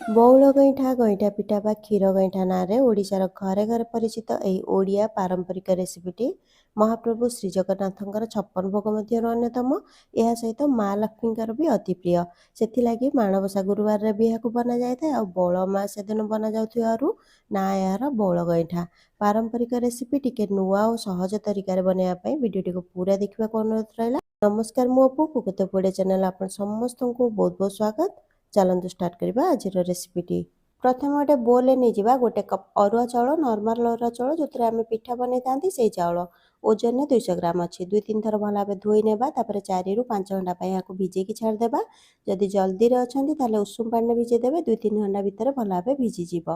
ବଉଳ ଗଇଁଠା ଗଇଁଠା ପିଠା ବା କ୍ଷୀର ଗଇଁଠା ନାଁରେ ଓଡ଼ିଶାର ଘରେ ଘରେ ପରିଚିତ ଏହି ଓଡ଼ିଆ ପାରମ୍ପରିକ ରେସିପିଟି ମହାପ୍ରଭୁ ଶ୍ରୀଜଗନ୍ନାଥଙ୍କର 56 ଭୋଗ ମଧ୍ୟରୁ ଅନ୍ୟତମ। ଏହା ସହିତ ମା ଲକ୍ଷ୍ମୀଙ୍କର ବି ଅତି ପ୍ରିୟ। ସେଥିଲାଗି ମାଣବସା ଗୁରୁବାରରେ ବି ଏହାକୁ ବନାଯାଇଥାଏ ଆଉ ବଉଳ ଅମାବାସ୍ୟା ଦିନ ବନାଯାଉଥିବାରୁ ନା ଏହାର ବଉଳ ଗଇଁଠା। ପାରମ୍ପରିକ ରେସିପି ଟିକେ ନୂଆ ଓ ସହଜ ତରିକାରେ ବନେଇବା ପାଇଁ ଭିଡ଼ିଓଟିକୁ ପୁରା ଦେଖିବାକୁ ଅନୁରୋଧ ରହିଲା। ନମସ୍କାର, ମୁଁ ଅପୁ, କୁକୁତ ପୋଡ଼େ ଚ୍ୟାନେଲ ଆପଣ ସମସ୍ତଙ୍କୁ ବହୁତ ବହୁତ ସ୍ୱାଗତ। ଚାଲନ୍ତୁ ଷ୍ଟାର୍ଟ କରିବା ଆଜିର ରେସିପିଟି। ପ୍ରଥମେ ଗୋଟେ ବୋଲରେ ନେଇଯିବା ଗୋଟେ କପ୍ ଅରୁଆ ଚାଉଳ, ନର୍ମାଲ ଅରୁଆ ଚାଉଳ ଯେଉଁଥିରେ ଆମେ ପିଠା ବନେଇଥାନ୍ତି ସେଇ ଚାଉଳ। ଓଜନରେ 200 ଗ୍ରାମ ଅଛି। 2-3 ଥର ଭଲ ଭାବେ ଧୋଇ ନେବା, ତାପରେ 4ରୁ 5 ଘଣ୍ଟା ପାଇଁ ଏହାକୁ ଭିଜେଇକି ଛାଡ଼ିଦେବା। ଯଦି ଜଲ୍ଦିରେ ଅଛନ୍ତି ତାହେଲେ ଉଷୁମ ପାଣିରେ ଭିଜେଇ ଦେବେ, 2-3 ଘଣ୍ଟା ଭିତରେ ଭଲ ଭାବେ ଭିଜିଯିବ।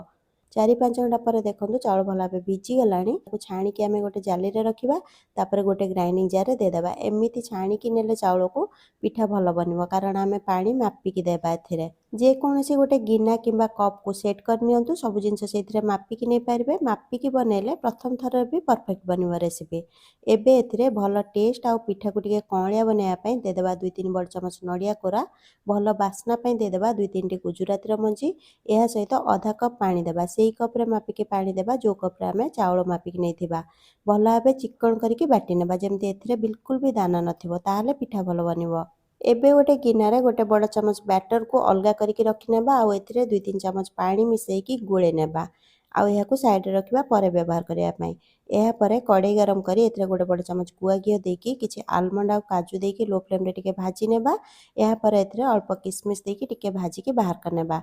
4-5 ଘଣ୍ଟା ପରେ ଦେଖନ୍ତୁ ଚାଉଳ ଭଲ ଭାବେ ଭିଜିଗଲାଣି। ତାକୁ ଛାଣିକି ଆମେ ଗୋଟେ ଜାଲିରେ ରଖିବା, ତାପରେ ଗୋଟେ ଗ୍ରାଇଣ୍ଡିଙ୍ଗ ଜାରରେ ଦେଇଦେବା। ଏମିତି ଛାଣିକି ନେଲେ ଚାଉଳକୁ ପିଠା ଭଲ ବନିବ, କାରଣ ଆମେ ପାଣି ମାପିକି ଦେବା ଏଥିରେ। ଯେକୌଣସି ଗୋଟେ ଗିନା କିମ୍ବା କପ୍କୁ ସେଟ୍ କରି ନିଅନ୍ତୁ, ସବୁ ଜିନିଷ ସେଇଥିରେ ମାପିକି ନେଇପାରିବେ। ମାପିକି ବନେଇଲେ ପ୍ରଥମ ଥରରେ ବି ପରଫେକ୍ଟ ବନିବ ରେସିପି। ଏବେ ଏଥିରେ ଭଲ ଟେଷ୍ଟ ଆଉ ପିଠାକୁ ଟିକେ କଅଁଳିଆ ବନେଇବା ପାଇଁ ଦେଇଦେବା 2-3 ବଡ଼ ଚାମଚ ନଡ଼ିଆ କୋରା। ଭଲ ବାସ୍ନା ପାଇଁ ଦେଇଦେବା 2-3ଟି ଗୁଜୁରାତିର ମଞ୍ଜି। ଏହା ସହିତ ଅଧା କପ୍ ପାଣି ଦେବା। ସେଇ କପ୍ରେ ମାପିକି ପାଣି ଦେବା ଯେଉଁ କପ୍ରେ ଆମେ ଚାଉଳ ମାପିକି ନେଇଥିବା। ଭଲ ଭାବେ ଚିକ୍କଣ କରିକି ବାଟି ନେବା, ଯେମିତି ଏଥିରେ ବିଲକୁଲ ବି ଦାନା ନଥିବ, ତାହେଲେ ପିଠା ଭଲ ବନିବ। ଏବେ ଗୋଟେ ଗିନାରେ ଗୋଟେ ବଡ଼ ଚାମଚ ବ୍ୟାଟରକୁ ଅଲଗା କରିକି ରଖିନେବା ଆଉ ଏଥିରେ 2-3 ଚାମଚ ପାଣି ମିଶାଇକି ଗୋଳେଇ ନେବା ଆଉ ଏହାକୁ ସାଇଡ଼ରେ ରଖିବା ପରେ ବ୍ୟବହାର କରିବା ପାଇଁ। ଏହାପରେ କଡ଼େଇ ଗରମ କରି ଏଥିରେ ଗୋଟେ ବଡ଼ ଚାମଚ ଗୁଆ ଘିଅ ଦେଇକି କିଛି ଆଲମଣ୍ଡ ଆଉ କାଜୁ ଦେଇକି ଲୋ ଫ୍ଲେମ୍ରେ ଟିକେ ଭାଜି ନେବା। ଏହାପରେ ଏଥିରେ ଅଳ୍ପ କିସମିସ୍ ଦେଇକି ଟିକେ ଭାଜିକି ବାହାର କରିନେବା।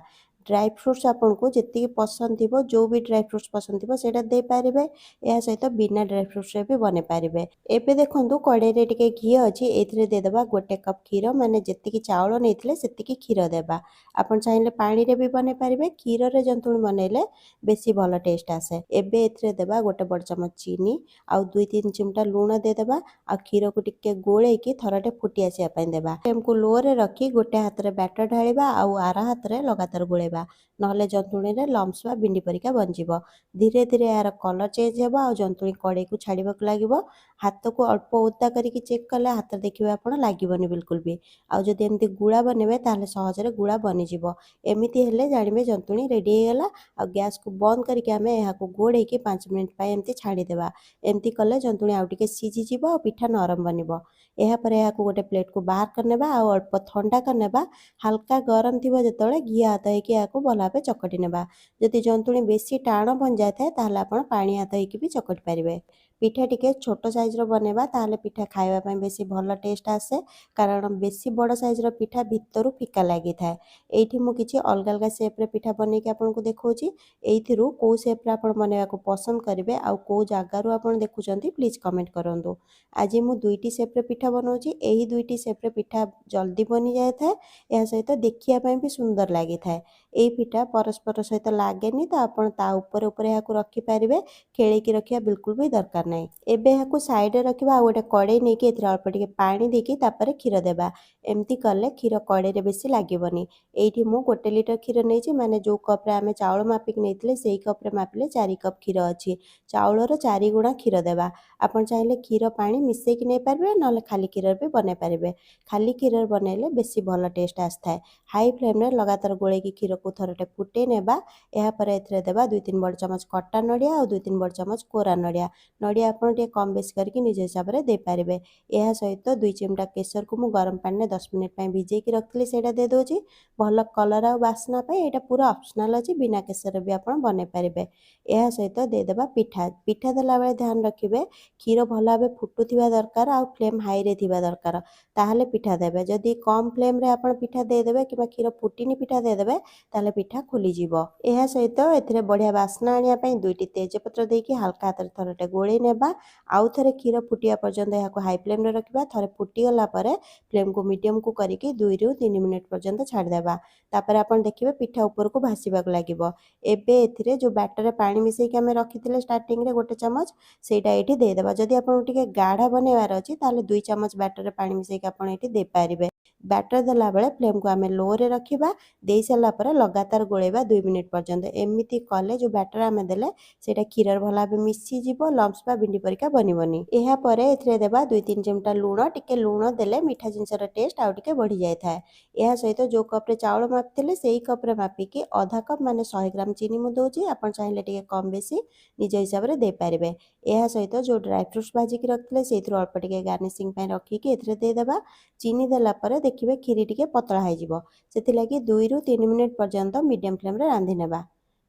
ଡ୍ରାଏ ଫ୍ରୁଟ୍ସ ଆପଣଙ୍କୁ ଯେତିକି ପସନ୍ଦ ଥିବ, ଯେଉଁ ବି ଡ୍ରାଏ ଫ୍ରୁଟ୍ସ ପସନ୍ଦ ଥିବ ସେଇଟା ଦେଇପାରିବେ। ଏହା ସହିତ ବିନା ଡ୍ରାଏ ଫ୍ରୁଟ୍ସରେ ବି ବନେଇ ପାରିବେ। ଏବେ ଦେଖନ୍ତୁ କଡ଼େଇରେ ଟିକେ ଘିଅ ଅଛି, ଏଥିରେ ଦେଇଦେବା ଗୋଟେ କପ୍ କ୍ଷୀର, ମାନେ ଯେତିକି ଚାଉଳ ନେଇଥିଲେ ସେତିକି କ୍ଷୀର ଦେବା। ଆପଣ ଚାହିଁଲେ ପାଣିରେ ବି ବନେଇ ପାରିବେ, କ୍ଷୀରରେ ଜନ୍ତୁଣି ବନେଇଲେ ବେଶୀ ଭଲ ଟେଷ୍ଟ ଆସେ। ଏବେ ଏଥିରେ ଦେବା ଗୋଟେ ବଡ଼ ଚାମଚ ଚିନି ଆଉ 2-3 ଚିମଟା ଲୁଣ ଦେଇଦେବା ଆଉ କ୍ଷୀରକୁ ଟିକେ ଗୋଳେଇକି ଥରଟେ ଫୁଟି ଆସିବା ପାଇଁ ଦେବା। ଫ୍ଲେମ୍କୁ ଲୋରେ ରଖି ଗୋଟେ ହାତରେ ବ୍ୟାଟର ଢାଳିବା ଆଉ ଆର ହାତରେ ଲଗାତାର ଗୋଳେଇବା, ନହେଲେ ଜନ୍ତୁଣିରେ ଲମ୍ସ ବା ବିଣ୍ଡି ପରିକା ବନିଯିବ। ଧୀରେ ଧୀରେ ଏହାର କଲର୍ ଚେଞ୍ଜ ହେବ ଆଉ ଜନ୍ତୁଣି କଡ଼େଇକୁ ଛାଡ଼ିବାକୁ ଲାଗିବ। ହାତକୁ ଅଳ୍ପ ଓଦା କରିକି ଚେକ୍ କଲେ ହାତରେ ଦେଖିବେ ଆପଣ ଲାଗିବନି ବିଲକୁଲ ବି। ଆଉ ଯଦି ଏମିତି ଗୁଳା ବନେଇବେ ତାହେଲେ ସହଜରେ ଗୁଳା ବନିଯିବ। ଏମିତି ହେଲେ ଜାଣିବେ ଜନ୍ତୁଣି ରେଡ଼ି ହେଇଗଲା। ଆଉ ଗ୍ୟାସ୍କୁ ବନ୍ଦ କରିକି ଆମେ ଏହାକୁ ଘୋଡ଼େଇକି 5 ମିନିଟ୍ ପାଇଁ ଏମିତି ଛାଡ଼ିଦେବା। ଏମିତି କଲେ ଜନ୍ତୁଣି ଆଉ ଟିକେ ସିଝିଯିବ ଆଉ ପିଠା ନରମ ବନିବ। ଏହାପରେ ଏହାକୁ ଗୋଟେ ପ୍ଲେଟ୍କୁ ବାହାର କରିନେବା ଆଉ ଅଳ୍ପ ଥଣ୍ଡା କରିନେବା। ହାଲକା ଗରମ ଥିବ ଯେତେବେଳେ ଘିଅ ହାତ ହେଇକି ଏହାକୁ ଭଲ ଭାବେ ଚକଟି ନେବା। ଯଦି ଜନ୍ତୁଣି ବେଶୀ ଟାଣ ବନିଯାଇଥାଏ ତାହେଲେ ଆପଣ ପାଣି ହାତ ହେଇକି ବି ଚକଟି ପାରିବେ। ପିଠା ଟିକେ ଛୋଟ ସାଇଜ୍ର ବନେଇବା, ତାହେଲେ ପିଠା ଖାଇବା ପାଇଁ ବେଶୀ ଭଲ ଟେଷ୍ଟ ଆସେ, କାରଣ ବେଶୀ ବଡ଼ ସାଇଜ୍ର ପିଠା ଭିତରୁ ଫିକା ଲାଗିଥାଏ। ଏଇଠି ମୁଁ କିଛି ଅଲଗା ଅଲଗା ସେପ୍ରେ ପିଠା ବନେଇକି ଆପଣଙ୍କୁ ଦେଖାଉଛି। ଏଇଥିରୁ କେଉଁ ସେପ୍ରେ ଆପଣ ବନେଇବାକୁ ପସନ୍ଦ କରିବେ ଆଉ କେଉଁ ଜାଗାରୁ ଆପଣ ଦେଖୁଛନ୍ତି ପ୍ଲିଜ୍ କମେଣ୍ଟ କରନ୍ତୁ। ଆଜି ମୁଁ 2ଟି ସେପ୍ରେ ପିଠା ବନାଉଛି। ଏହି 2ଟି ସେପ୍ରେ ପିଠା ଜଲ୍ଦି ବନିଯାଇଥାଏ, ଏହା ସହିତ ଦେଖିବା ପାଇଁ ବି ସୁନ୍ଦର ଲାଗିଥାଏ। ଏହି ପିଠା ପରସ୍ପର ସହିତ ଲାଗେନି, ତ ଆପଣ ତା ଉପରେ ଉପରେ ଏହାକୁ ରଖିପାରିବେ। ଖେଳେଇକି ରଖିବା ବିଲକୁଲ ବି ଦରକାର ନାହିଁ। ଏବେ ଏହାକୁ ସାଇଡ଼ରେ ରଖିବା ଆଉ ଗୋଟେ କଡ଼େଇ ନେଇକି ଏଥିରେ ଅଳ୍ପ ଟିକେ ପାଣି ଦେଇକି ତାପରେ କ୍ଷୀର ଦେବା। ଏମିତି କଲେ କ୍ଷୀର କଡ଼େଇରେ ବେଶୀ ଲାଗିବନି। ଏଇଠି ମୁଁ 1 ଲିଟର କ୍ଷୀର ନେଇଛି, ମାନେ ଯେଉଁ କପ୍ରେ ଆମେ ଚାଉଳ ମାପିକି ନେଇଥିଲେ ସେଇ କପ୍ରେ ମାପିଲେ 4 କପ୍ କ୍ଷୀର ଅଛି। ଚାଉଳର 4 ଗୁଣା କ୍ଷୀର ଦେବା। ଆପଣ ଚାହିଁଲେ କ୍ଷୀର ପାଣି ମିଶାଇକି ନେଇପାରିବେ, ନହେଲେ ଖାଲି କ୍ଷୀରରେ ବି ବନେଇ ପାରିବେ। ଖାଲି କ୍ଷୀରରେ ବନେଇଲେ ବେଶୀ ଭଲ ଟେଷ୍ଟ ଆସିଥାଏ। ହାଇ ଫ୍ଲେମ୍ରେ ଲଗାତାର ଗୋଳେଇକି କ୍ଷୀରକୁ ଥରଟେ ଫୁଟେଇ ନେବା। ଏହାପରେ ଏଥିରେ ଦେବା 2-3 ବଡ଼ ଚାମଚ କଟା ନଡ଼ିଆ ଆଉ 2-3 ବଡ଼ ଚାମଚ କୋରା ନଡ଼ିଆ। ନଡ଼ିଆ ଆପଣ ଟିକେ କମ୍ ବେଶୀ କରିକି ନିଜ ହିସାବରେ ଦେଇପାରିବେ। ଏହା ସହିତ 2 ଚିମଟା କେଶରକୁ ମୁଁ ଗରମ ପାଣିରେ 10 ମିନିଟ୍ ପାଇଁ ଭିଜେଇକି ରଖିଥିଲି, ସେଇଟା ଦେଇଦେଉଛି। ଭଲ କଲର୍ ଆଉ ବାସ୍ନା ପାଇଁ। ଏଇଟା ପୁରା ଅପସନାଲ୍ ଅଛି, ବିନା କେଶରରେ ବି ଆପଣ ବନେଇ ପାରିବେ। ଏହା ସହିତ ଦେଇଦେବା ପିଠା। ପିଠା ଦେଲାବେଳେ ଧ୍ୟାନ ରଖିବେ କ୍ଷୀର ଭଲ ଭାବେ ଫୁଟୁଥିବା ଦରକାର ଆଉ ଫ୍ଲେମ୍ ହାଇରେ ଥିବା ଦରକାର, ତାହେଲେ ପିଠା ଦେବେ। ଯଦି କମ୍ ଫ୍ଲେମ୍ରେ ଆପଣ ପିଠା ଦେଇଦେବେ କିମ୍ବା କ୍ଷୀର ଫୁଟିନି ପିଠା ଦେଇଦେବେ ତାହେଲେ ପିଠା ଖୋଲିଯିବ। ଏହା ସହିତ ଏଥିରେ ବଢ଼ିଆ ବାସ୍ନା ଆଣିବା ପାଇଁ 2ଟି ତେଜପତ୍ର ଦେଇକି ହାଲକା ହାତରେ ଥରଟେ ଗୋଳେଇ ନେବା। ଆଉ ଥରେ କ୍ଷୀର ଫୁଟିବା ପର୍ଯ୍ୟନ୍ତ ଏହାକୁ ହାଇ ଫ୍ଲେମ୍ରେ ରଖିବା। ଥରେ ଫୁଟିଗଲା ପରେ ଫ୍ଲେମ୍କୁ ମିଡ଼ିୟମ୍କୁ କରିକି 2ରୁ 3 ମିନିଟ୍ ପର୍ଯ୍ୟନ୍ତ ଛାଡ଼ିଦେବା। ତାପରେ ଆପଣ ଦେଖିବେ ପିଠା ଉପରକୁ ଭାସିବାକୁ ଲାଗିବ। ଏବେ ଏଥିରେ ଯେଉଁ ବ୍ୟାଟରରେ ପାଣି ମିଶାଇକି ଆମେ ରଖିଥିଲେ ଷ୍ଟାର୍ଟିଂରେ 1 ଚାମଚ, ସେଇଟା ଏଇଠି ଦେଇଦେବା। ଯଦି ଆପଣଙ୍କୁ ଟିକେ ଗାଢ଼ା ବନେଇବାର ଅଛି ତାହେଲେ 2 ଚାମଚ ବ୍ୟାଟରରେ ପାଣି ମିଶାଇକି ଆପଣ ଏଇଠି ଦେଇପାରିବେ। ବ୍ୟାଟର ଦେଲା ବେଳେ ଫ୍ଲେମ୍କୁ ଆମେ ଲୋରେ ରଖିବା। ଦେଇସାରିଲା ପରେ ଲଗାତାର ଗୋଳେଇବା 2 ମିନିଟ୍ ପର୍ଯ୍ୟନ୍ତ। ଏମିତି କଲେ ଯେଉଁ ବ୍ୟାଟର ଆମେ ଦେଲେ ସେଇଟା କ୍ଷୀରରେ ଭଲ ଭାବେ ମିଶିଯିବ, ଲମ୍ପସ୍ ବା ବିଣ୍ଡି ପରିକା ବନିବନି। ଏହାପରେ ଏଥିରେ ଦେବା 2-3 ଚିମୁଟା ଲୁଣ। ଟିକେ ଲୁଣ ଦେଲେ ମିଠା ଜିନିଷର ଟେଷ୍ଟ ଆଉ ଟିକେ ବଢ଼ି ଯାଇଥାଏ। ଏହା ସହିତ ଯେଉଁ କପ୍ରେ ଚାଉଳ ମାପିଥିଲେ ସେଇ କପ୍ରେ ମାପିକି ଅଧା କପ୍ ମାନେ 100 ଗ୍ରାମ ଚିନି ମୁଁ ଦେଉଛି। ଆପଣ ଚାହିଁଲେ ଟିକେ କମ୍ ବେଶୀ ନିଜ ହିସାବରେ ଦେଇପାରିବେ। ଏହା ସହିତ ଯେଉଁ ଡ୍ରାଏ ଫ୍ରୁଟ୍ସ ଭାଜିକି ରଖିଥିଲେ ସେଇଥିରୁ ଅଳ୍ପ ଟିକେ ଗାର୍ନିସିଂ ପାଇଁ ରଖିକି ଏଥିରେ ଦେଇଦେବା। ଚିନି ଦେଲା ପରେ ଦେଖିବେ କ୍ଷୀରି ଟିକେ ପତଳା ହେଇଯିବ। ସେଥିଲାଗି 2ରୁ 3 ମିନିଟ୍ ପର୍ଯ୍ୟନ୍ତ ମିଡ଼ିୟମ୍ ଫ୍ଲେମ୍ରେ ରାନ୍ଧି ନେବା।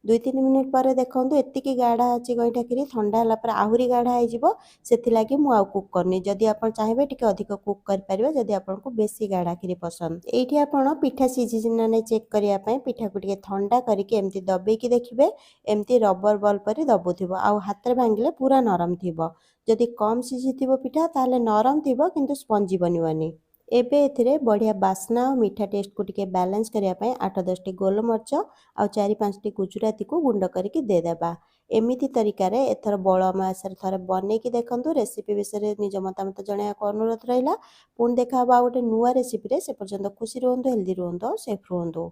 2-3 ମିନିଟ୍ ପରେ ଦେଖନ୍ତୁ ଏତିକି ଗାଢ଼ା ଅଛି ଗଇଁଠା କ୍ଷୀରି। ଥଣ୍ଡା ହେଲା ପରେ ଆହୁରି ଗାଢ଼ା ହେଇଯିବ। ସେଥିଲାଗି ମୁଁ ଆଉ କୁକ୍ କରୁନି। ଯଦି ଆପଣ ଚାହିଁବେ ଟିକେ ଅଧିକ କୁକ୍ କରିପାରିବେ ଯଦି ଆପଣଙ୍କୁ ବେଶୀ ଗାଢ଼ା କ୍ଷୀରି ପସନ୍ଦ। ଏଇଠି ଆପଣ ପିଠା ସିଝିଛି ନା ନାହିଁ ଚେକ୍ କରିବା ପାଇଁ ପିଠାକୁ ଟିକେ ଥଣ୍ଡା କରିକି ଏମିତି ଦବେଇକି ଦେଖିବେ। ଏମିତି ରବର ବଲ୍ ପରି ଦବୁଥିବ ଆଉ ହାତରେ ଭାଙ୍ଗିଲେ ପୁରା ନରମ ଥିବ। ଯଦି କମ୍ ସିଝିଥିବ ପିଠା ତାହେଲେ ନରମ ଥିବ କିନ୍ତୁ ସ୍ପଞ୍ଜି ବନିବନି। ଏବେ ଏଥିରେ ବଢ଼ିଆ ବାସ୍ନା ଆଉ ମିଠା ଟେଷ୍ଟକୁ ଟିକେ ବାଲାନ୍ସ କରିବା ପାଇଁ 8-10ଟି ଗୋଲମରିଚ ଆଉ 4-5ଟି ଗୁଜୁରାତିକୁ ଗୁଣ୍ଡ କରିକି ଦେଇଦେବା। ଏମିତି ତରିକାରେ ଏଥର ବଉଳ ଅମାବାସ୍ୟାରେ ଥରେ ବନେଇକି ଦେଖନ୍ତୁ। ରେସିପି ବିଷୟରେ ନିଜ ମତାମତ ଜଣାଇବାକୁ ଅନୁରୋଧ ରହିଲା। ପୁଣି ଦେଖା ହେବ ଆଉ ଗୋଟେ ନୂଆ ରେସିପିରେ। ସେ ପର୍ଯ୍ୟନ୍ତ ଖୁସି ରୁହନ୍ତୁ, ହେଲ୍ଦି ରୁହନ୍ତୁ ଆଉ ସେଫ୍ ରୁହନ୍ତୁ।